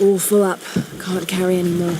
All full up. Can't carry any more.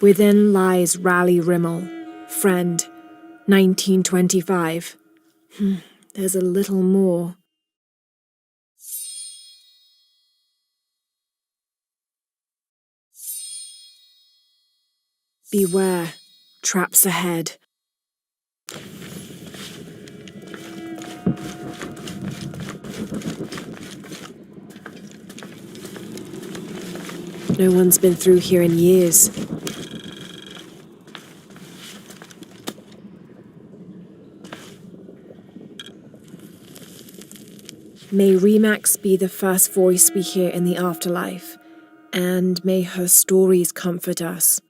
Within lies Raleigh Rimmel, friend, 1925. There's a little more. Beware, traps ahead. No one's been through here in years. May Remax be the first voice we hear in the afterlife, and may her stories comfort us.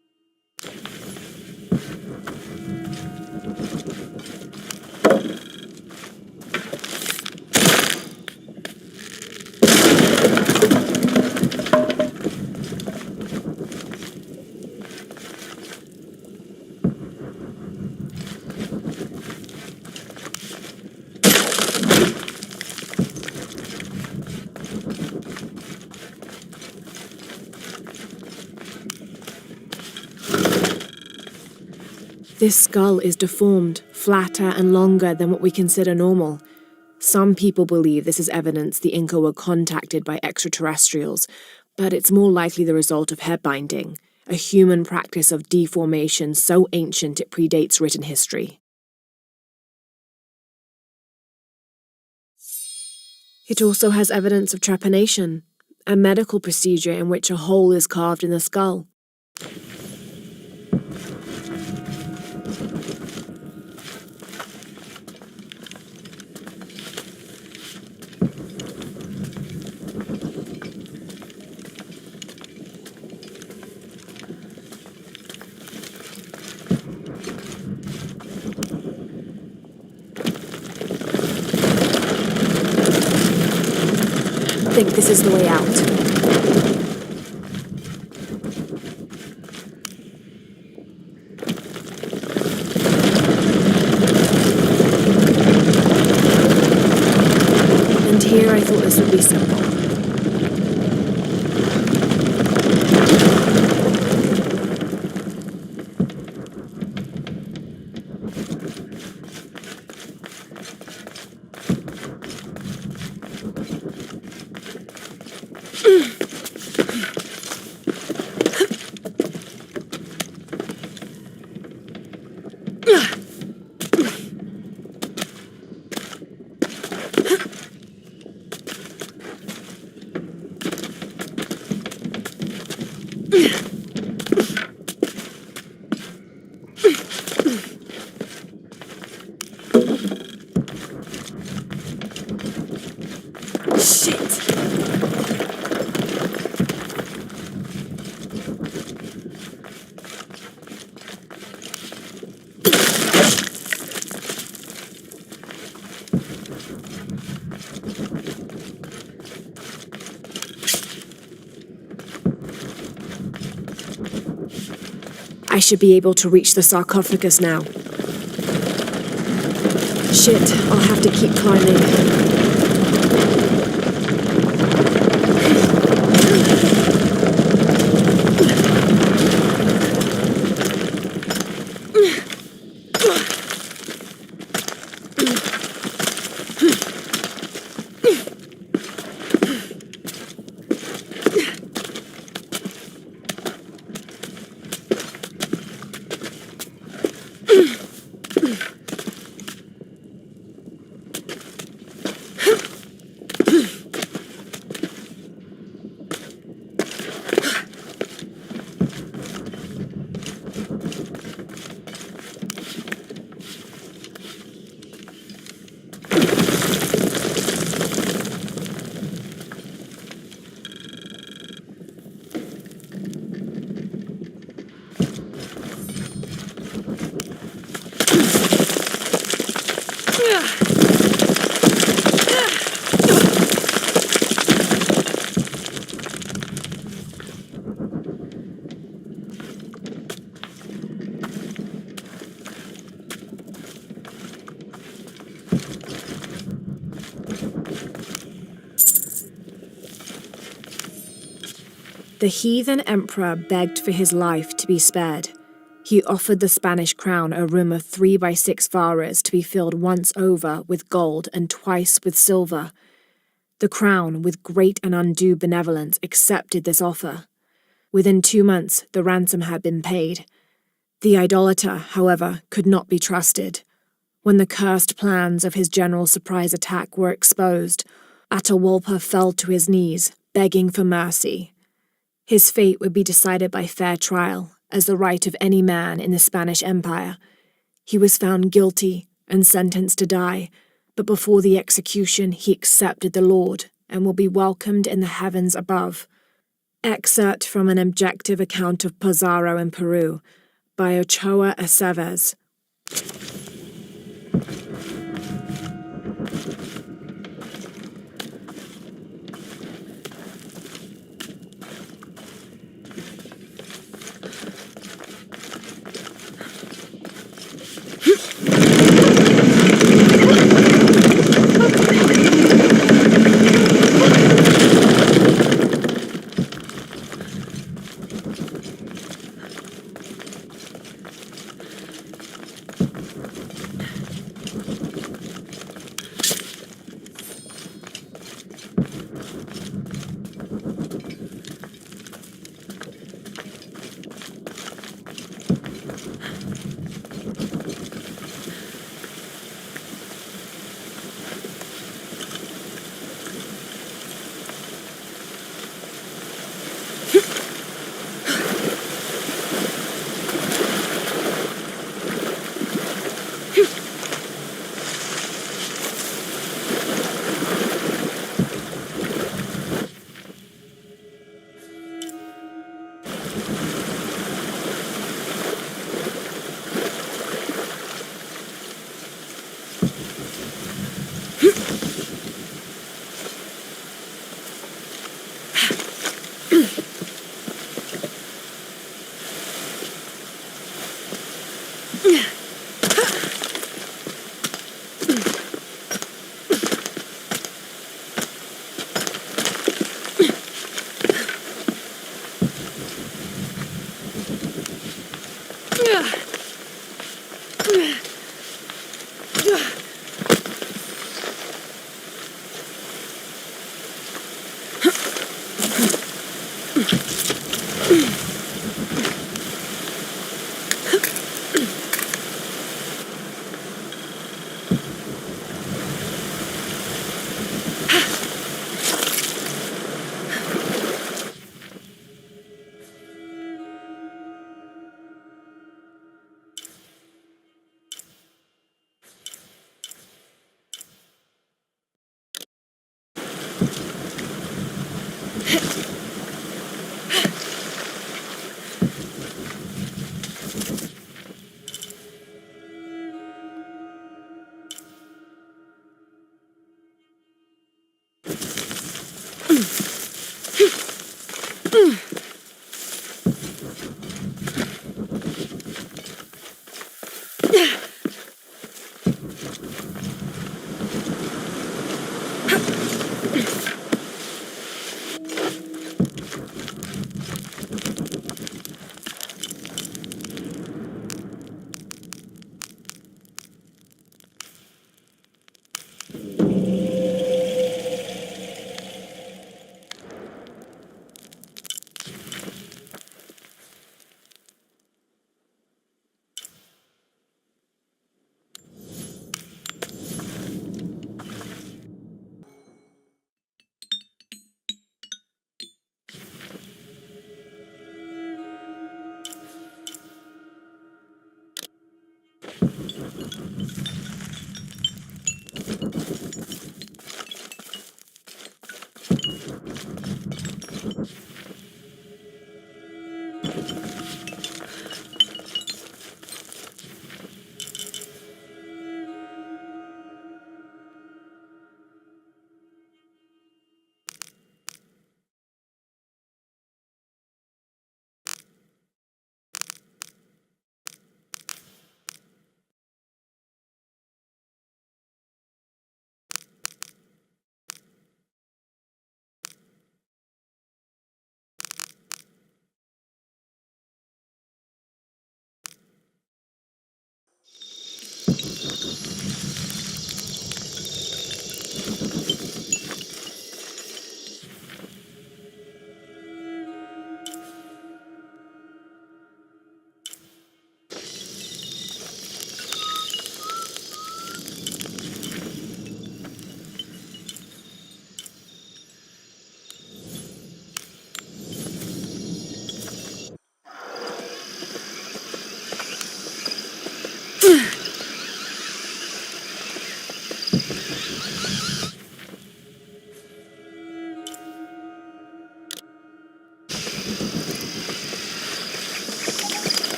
This skull is deformed, flatter and longer than what we consider normal. Some people believe this is evidence the Inca were contacted by extraterrestrials, but it's more likely the result of head binding, a human practice of deformation so ancient it predates written history. It also has evidence of trepanation, a medical procedure in which a hole is carved in the skull. I think this is the way out. And here I thought this would be simple. I should be able to reach the sarcophagus now. Shit, I'll have to keep climbing. The heathen emperor begged for his life to be spared. He offered the Spanish crown a room of 3 by 6 varas to be filled once over with gold and twice with silver. The crown, with great and undue benevolence, accepted this offer. Within 2 months, the ransom had been paid. The idolater, however, could not be trusted. When the cursed plans of his general surprise attack were exposed, Atahualpa fell to his knees, begging for mercy. His fate would be decided by fair trial, as the right of any man in the Spanish Empire. He was found guilty and sentenced to die, but before the execution he accepted the Lord and will be welcomed in the heavens above. Excerpt from an objective account of Pizarro in Peru by Ochoa Aceves.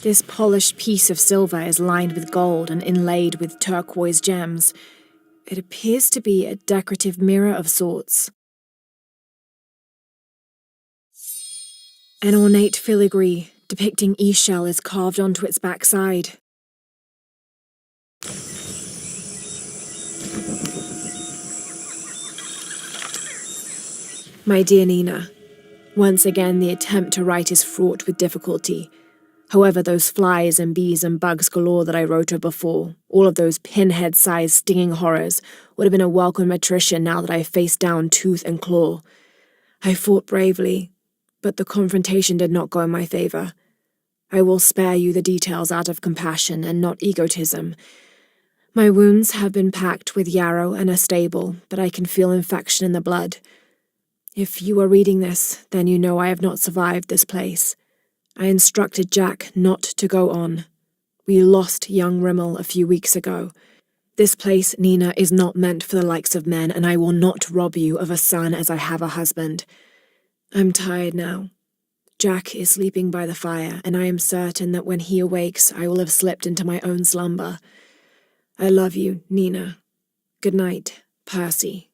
This polished piece of silver is lined with gold and inlaid with turquoise gems. It appears to be a decorative mirror of sorts. An ornate filigree depicting Eshel is carved onto its backside. My dear Nina, once again the attempt to write is fraught with difficulty. However, those flies and bees and bugs galore that I wrote of before, all of those pinhead-sized stinging horrors, would have been a welcome attrition now that I faced down tooth and claw. I fought bravely, but the confrontation did not go in my favor. I will spare you the details out of compassion and not egotism. My wounds have been packed with yarrow and are stable, but I can feel infection in the blood. If you are reading this, then you know I have not survived this place. I instructed Jack not to go on. We lost young Rimmel a few weeks ago. This place, Nina, is not meant for the likes of men, and I will not rob you of a son as I have a husband. I'm tired now. Jack is sleeping by the fire, and I am certain that when he awakes, I will have slipped into my own slumber. I love you, Nina. Good night, Percy.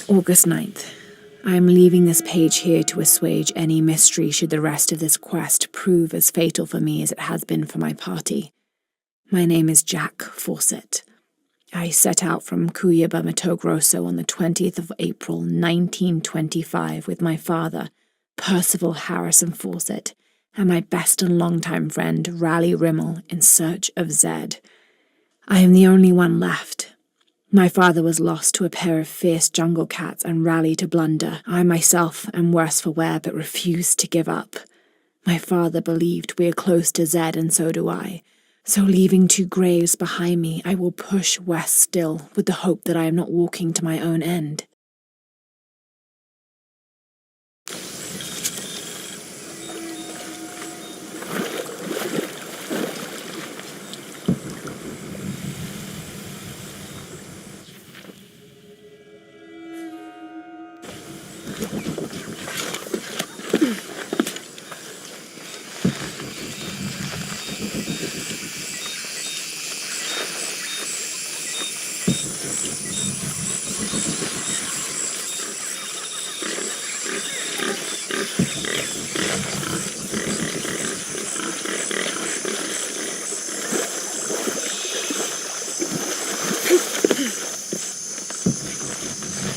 August 9th. I am leaving this page here to assuage any mystery should the rest of this quest prove as fatal for me as it has been for my party. My name is Jack Fawcett. I set out from Cuyaba, Mato Grosso on the 20th of April, 1925 with my father, Percival Harrison Fawcett, and my best and longtime friend, Raleigh Rimmel, in search of Zed. I am the only one left. My father was lost to a pair of fierce jungle cats and Raleigh to blunder. I myself am worse for wear, but refuse to give up. My father believed we are close to Zed, and so do I. So leaving 2 graves behind me, I will push west still, with the hope that I am not walking to my own end.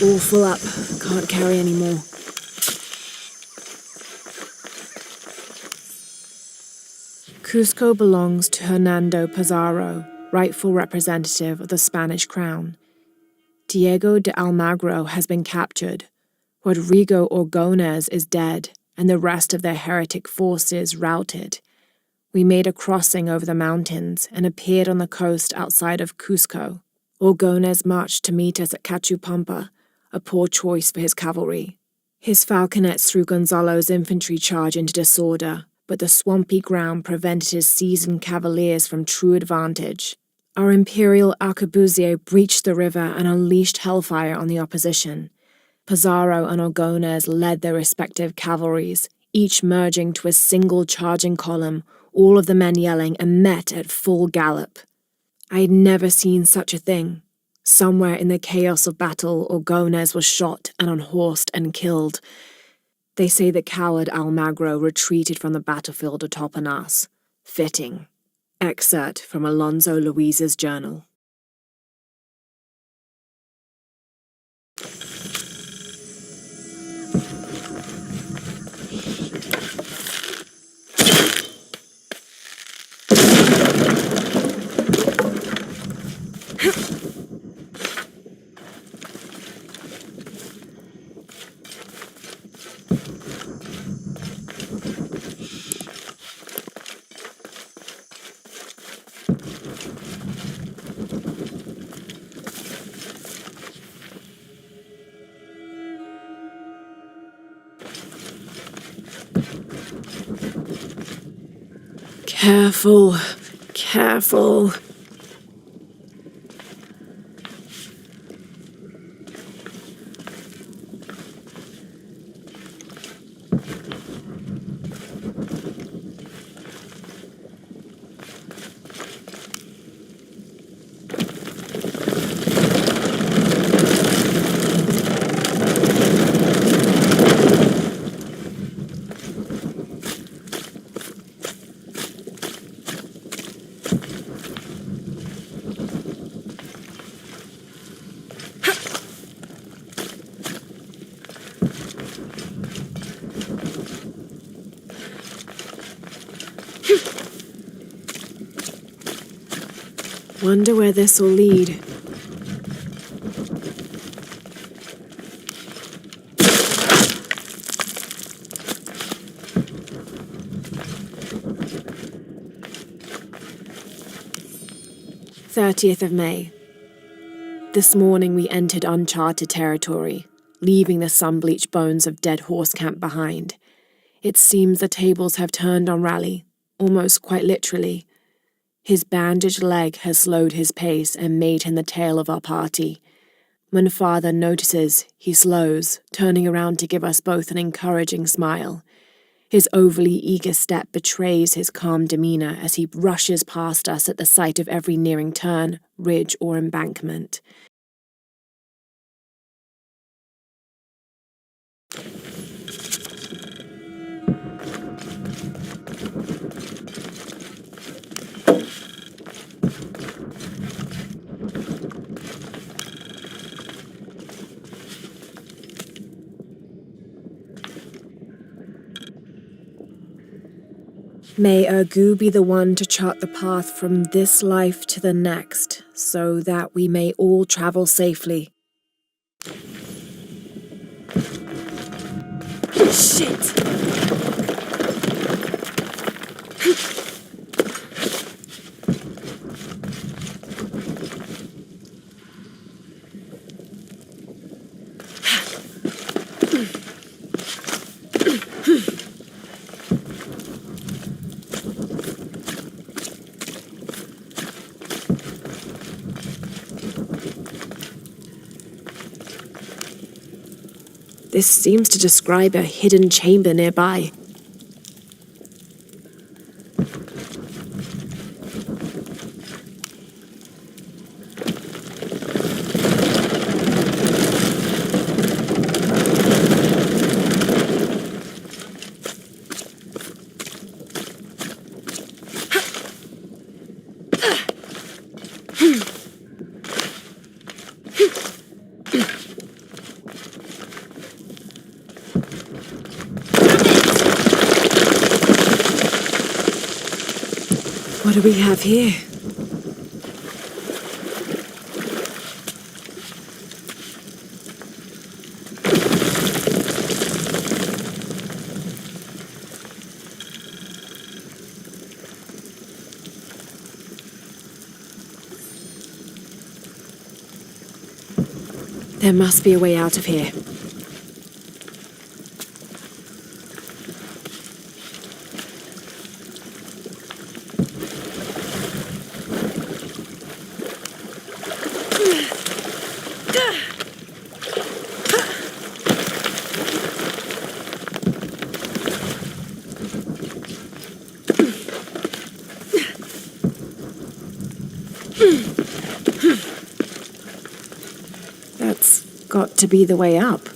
All full up. Can't carry any more. Cusco belongs to Hernando Pizarro, rightful representative of the Spanish crown. Diego de Almagro has been captured. Rodrigo Orgones is dead, and the rest of their heretic forces routed. We made a crossing over the mountains and appeared on the coast outside of Cusco. Orgones marched to meet us at Cachupampa, a poor choice for his cavalry. His falconets threw Gonzalo's infantry charge into disorder, but the swampy ground prevented his seasoned cavaliers from true advantage. Our imperial arquebusier breached the river and unleashed hellfire on the opposition. Pizarro and Orgones led their respective cavalries, each merging to a single charging column, all of the men yelling, and met at full gallop. I had never seen such a thing. Somewhere in the chaos of battle, Orgones was shot and unhorsed and killed. They say the coward Almagro retreated from the battlefield atop an ass. Fitting. Excerpt from Alonso Luiz's journal. Careful, careful. Wonder where this will lead. May 30th. This morning we entered uncharted territory, leaving the sun-bleached bones of dead horse camp behind. It seems the tables have turned on Raleigh, almost quite literally. His bandaged leg has slowed his pace and made him the tail of our party. When father notices, he slows, turning around to give us both an encouraging smile. His overly eager step betrays his calm demeanor as he rushes past us at the sight of every nearing turn, ridge, or embankment. May Ergu be the one to chart the path from this life to the next, so that we may all travel safely. Shit! This seems to describe a hidden chamber nearby. What do we have here? There must be a way out of here. got to be the way up.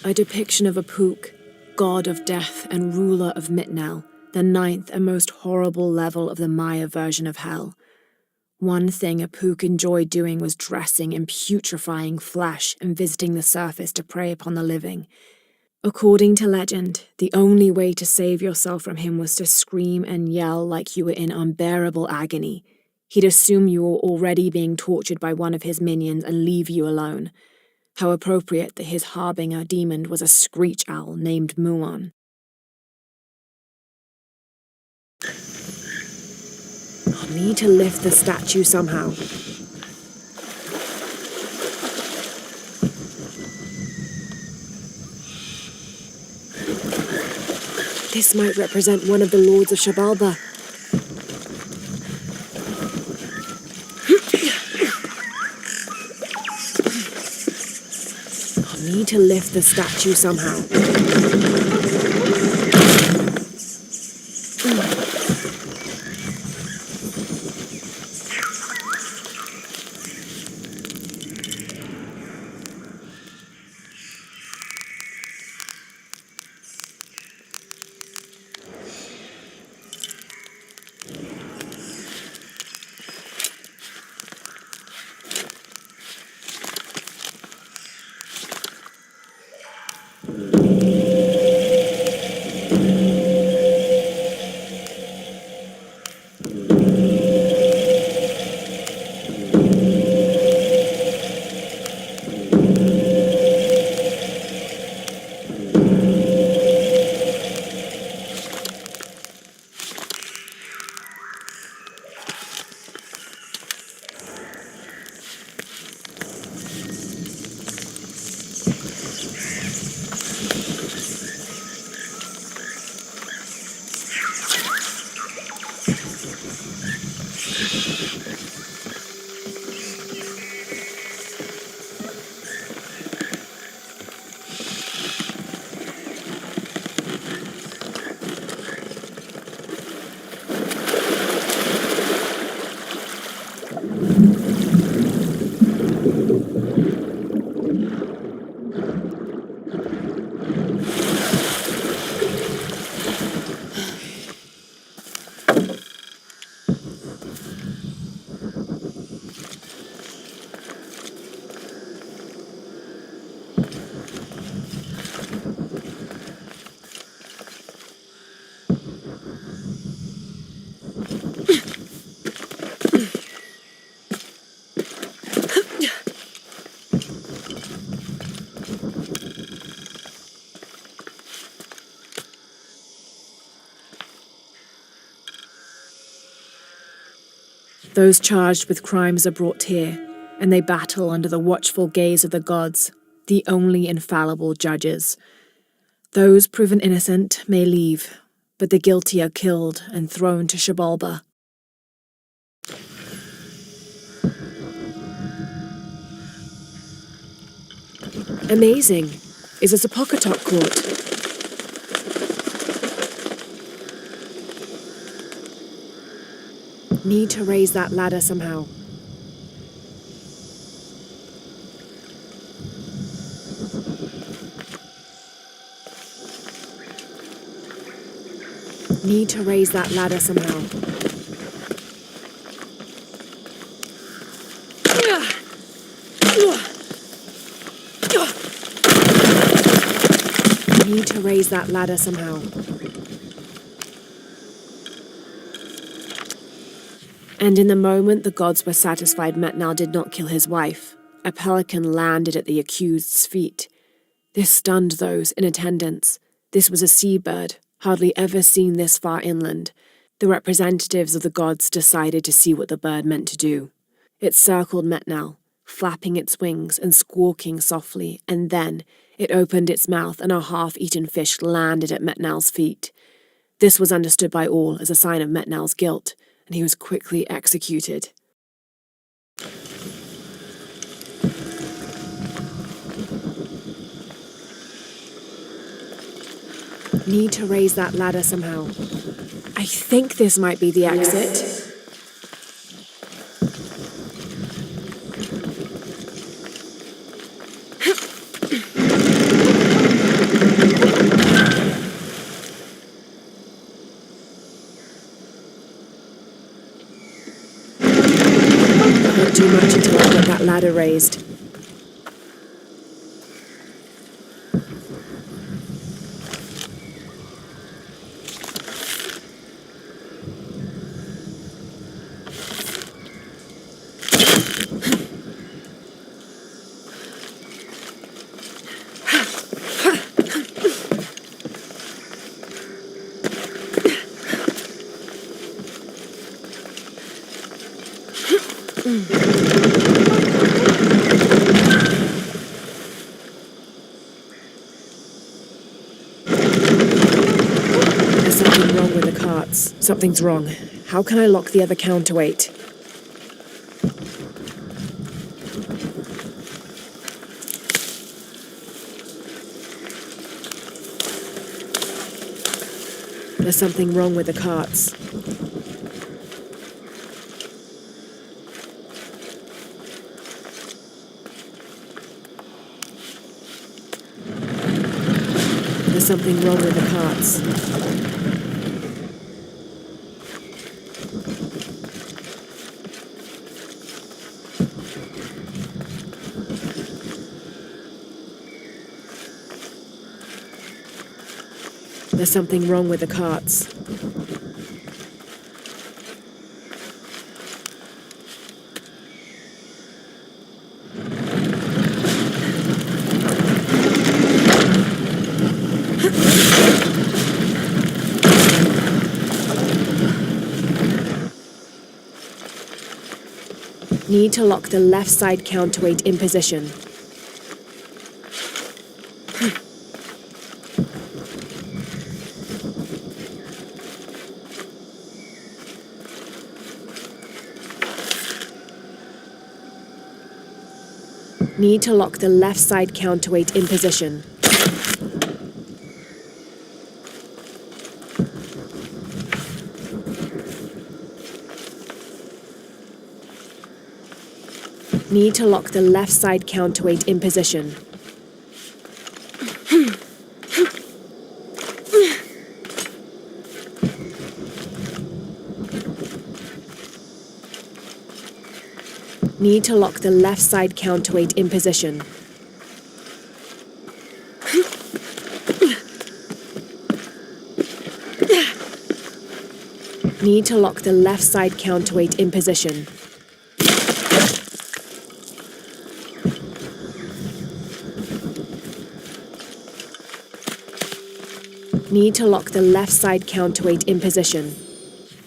A depiction of Apuk, god of death and ruler of Mitnel, the ninth and most horrible level of the Maya version of hell. One thing Apuk enjoyed doing was dressing in putrefying flesh and visiting the surface to prey upon the living. According to legend, the only way to save yourself from him was to scream and yell like you were in unbearable agony. He'd assume you were already being tortured by one of his minions and leave you alone. How appropriate that his harbinger demon was a screech owl named Muon. I'll need to lift the statue somehow. This might represent one of the lords of Shabalba. I'll need to lift the statue somehow. Those charged with crimes are brought here, and they battle under the watchful gaze of the gods, the only infallible judges. Those proven innocent may leave, but the guilty are killed and thrown to Shabalba. Amazing. Is this a Pocketot court? Need to raise that ladder somehow. Need to raise that ladder somehow. Need to raise that ladder somehow. And in the moment the gods were satisfied Metnal did not kill his wife, a pelican landed at the accused's feet. This stunned those in attendance. This was a seabird, hardly ever seen this far inland. The representatives of the gods decided to see what the bird meant to do. It circled Metnal, flapping its wings and squawking softly, and then it opened its mouth and a half-eaten fish landed at Metnal's feet. This was understood by all as a sign of Metnal's guilt, and he was quickly executed. Need to raise that ladder somehow. I think this might be the exit. Not too much until I get that ladder raised. There's something wrong with the carts. Something's wrong. How can I lock the other counterweight? There's something wrong with the carts. There's something wrong with the carts. There's something wrong with the carts. Need to lock the left side counterweight in position. Need to lock the left side counterweight in position. Need to lock the left side counterweight in position. Need to lock the left side counterweight in position. Need to lock the left side counterweight in position. Need to lock the left side counterweight in position.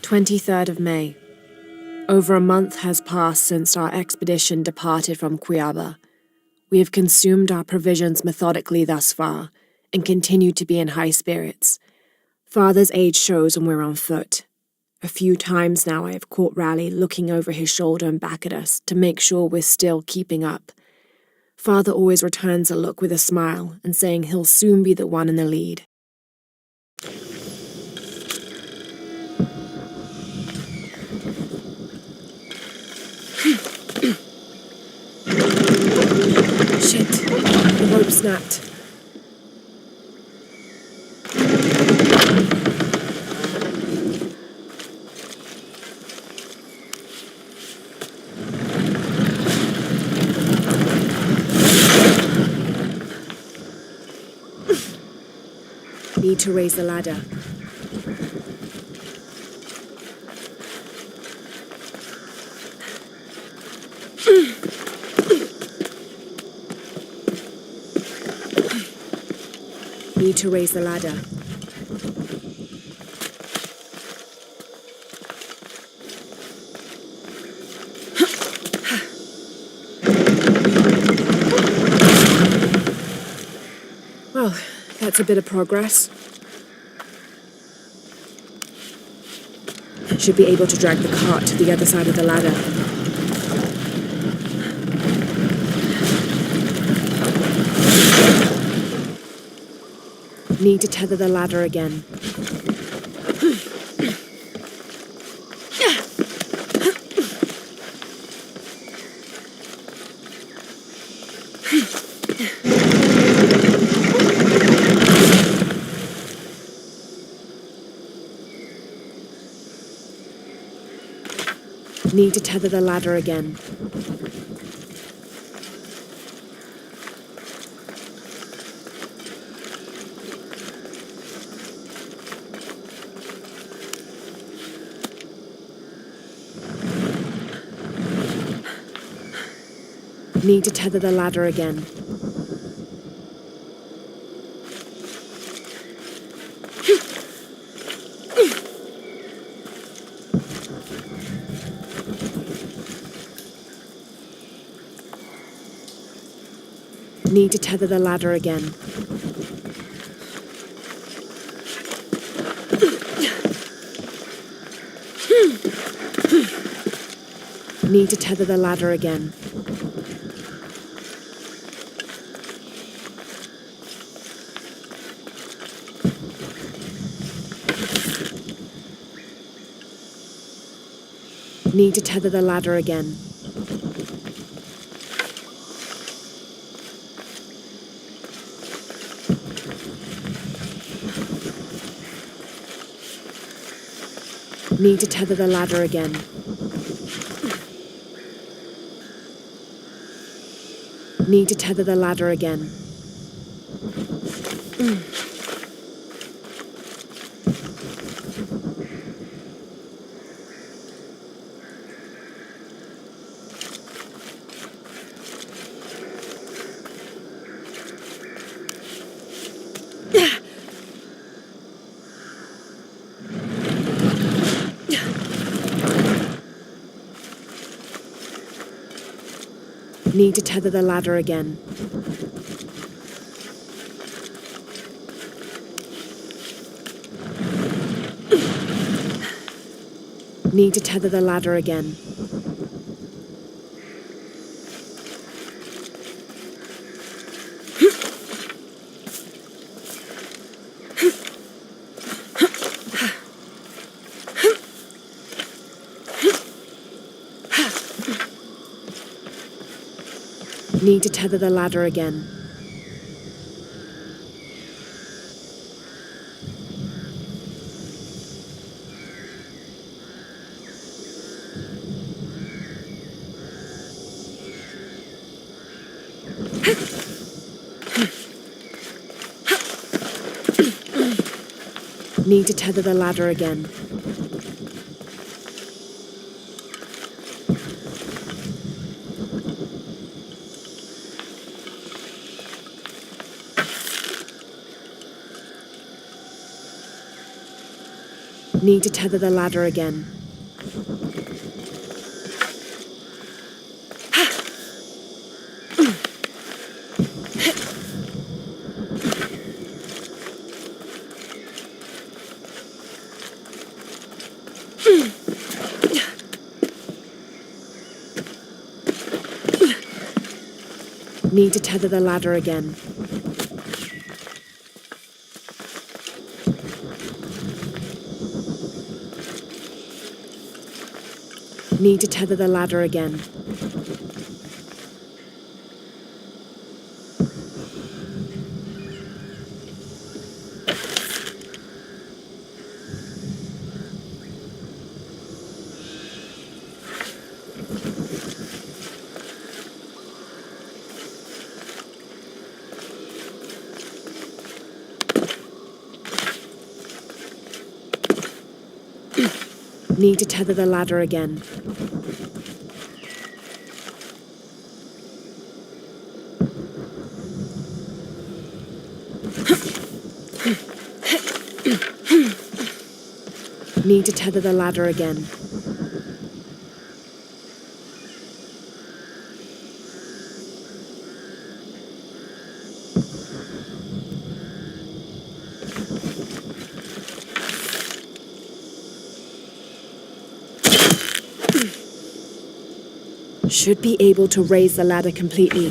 23rd of May. Over a month has passed since our expedition departed from Cuiaba. We have consumed our provisions methodically thus far, and continue to be in high spirits. Father's age shows when we're on foot. A few times now I have caught Raleigh looking over his shoulder and back at us to make sure we're still keeping up. Father always returns a look with a smile and saying he'll soon be the one in the lead. Shit, the rope snapped. Need to raise the ladder. Need to raise the ladder. Well, that's a bit of progress. Should be able to drag the cart to the other side of the ladder. Need to tether the ladder again. Need to tether the ladder again. Need to tether the ladder again. Need to tether the ladder again. Need to tether the ladder again. Need to tether the ladder again. Need to tether the ladder again. Need to tether the ladder again. Need to tether the ladder again. Need to tether the ladder again. Need to tether the ladder again. Need to tether the ladder again. Need to tether the ladder again. Need to tether the ladder again. Need to tether the ladder again. Need to tether the ladder again. Need to tether the ladder again. Should be able to raise the ladder completely.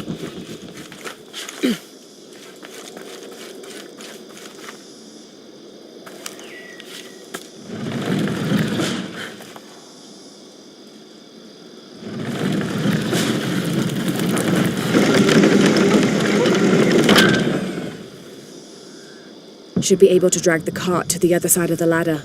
Should be able to drag the cart to the other side of the ladder.